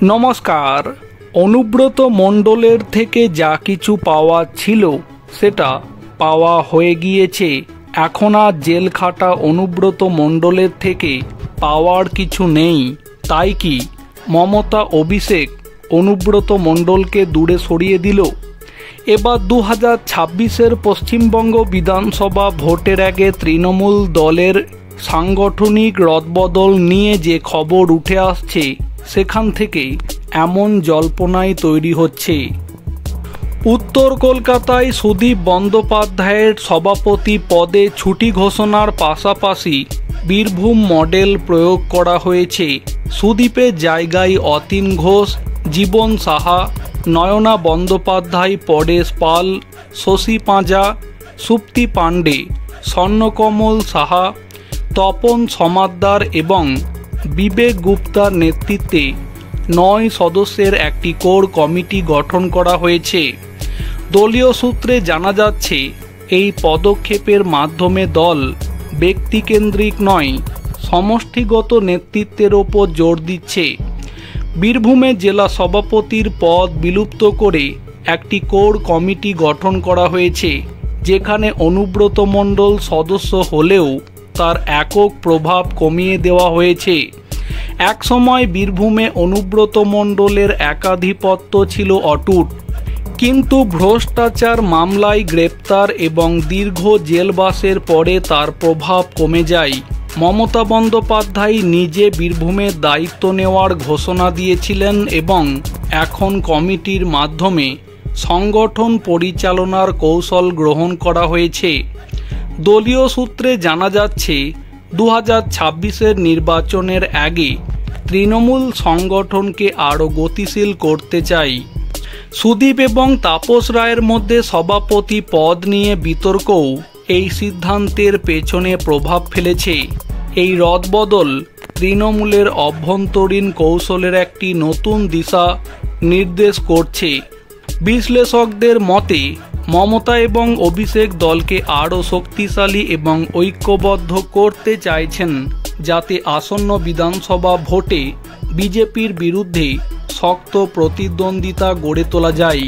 নমস্কার। অনুব্রত মণ্ডলের থেকে যা কিছু পাওয়া ছিল সেটা পাওয়া হয়ে গিয়েছে। এখন আর জেল খাটা অনুব্রত মণ্ডলের থেকে পাওয়ার কিছু নেই। তাই কি মমতা অভিষেক অনুব্রত মণ্ডলকে দূরে সরিয়ে দিল? এবার 2026-এর পশ্চিমবঙ্গ বিধানসভা ভোটের আগে তৃণমূল দলের সাংগঠনিক রদবদল নিয়ে যে খবর উঠে আসছে সেখান থেকেই এমন জল্পনাই তৈরি হচ্ছে। উত্তর কলকাতায় সুদীপ বন্দ্যোপাধ্যায়ের সভাপতি পদে ছুটি ঘোষণার পাশাপাশি বীরভূম মডেল প্রয়োগ করা হয়েছে। সুদীপের জায়গায় অতীন ঘোষ, জীবন সাহা, নয়না বন্দ্যোপাধ্যায়, পরেশ পাল, শশী পাঁজা, সুপ্তি পাণ্ডে, স্বর্ণকমল সাহা, তপন সমাদ্দার এবং বিবেক গুপ্তার নেতৃত্বে 9 সদস্যের একটি কোর কমিটি গঠন করা হয়েছে। দলীয় সূত্রে জানা যাচ্ছে এই পদক্ষেপের মাধ্যমে দল ব্যক্তিকেন্দ্রিক নয়, সমষ্টিগত নেতৃত্বের ওপর জোর দিচ্ছে। বীরভূমে জেলা সভাপতির পদ বিলুপ্ত করে একটি কোর কমিটি গঠন করা হয়েছে, যেখানে অনুব্রত মণ্ডল সদস্য হলেও তার একক প্রভাব কমিয়ে দেওয়া হয়েছে। একসময় বীরভূমে অনুব্রত মণ্ডলের একাধিপত্য ছিল অটুট, কিন্তু ভ্রষ্টাচার মামলায় গ্রেপ্তার এবং দীর্ঘ জেলবাসের পরে তার প্রভাব কমে যায়। মমতা বন্দ্যোপাধ্যায় নিজে বীরভূমের দায়িত্ব নেওয়ার ঘোষণা দিয়েছিলেন এবং এখন কমিটির মাধ্যমে সংগঠন পরিচালনার কৌশল গ্রহণ করা হয়েছে। দলীয় সূত্রে জানা যাচ্ছে 2026-এর নির্বাচনের আগে তৃণমূল সংগঠনকে আরও গতিশীল করতে চাই। সুদীপ এবং তাপস রায়ের মধ্যে সভাপতি পদ নিয়ে বিতর্কও এই সিদ্ধান্তের পেছনে প্রভাব ফেলেছে। এই রদবদল তৃণমূলের অভ্যন্তরীণ কৌশলের একটি নতুন দিশা নির্দেশ করছে। বিশ্লেষকদের মতে মমতা এবং অভিষেক দলকে আরও শক্তিশালী এবং ঐক্যবদ্ধ করতে চাইছেন, যাতে আসন্ন বিধানসভা ভোটে বিজেপির বিরুদ্ধে শক্ত প্রতিদ্বন্দ্বিতা গড়ে তোলা যায়।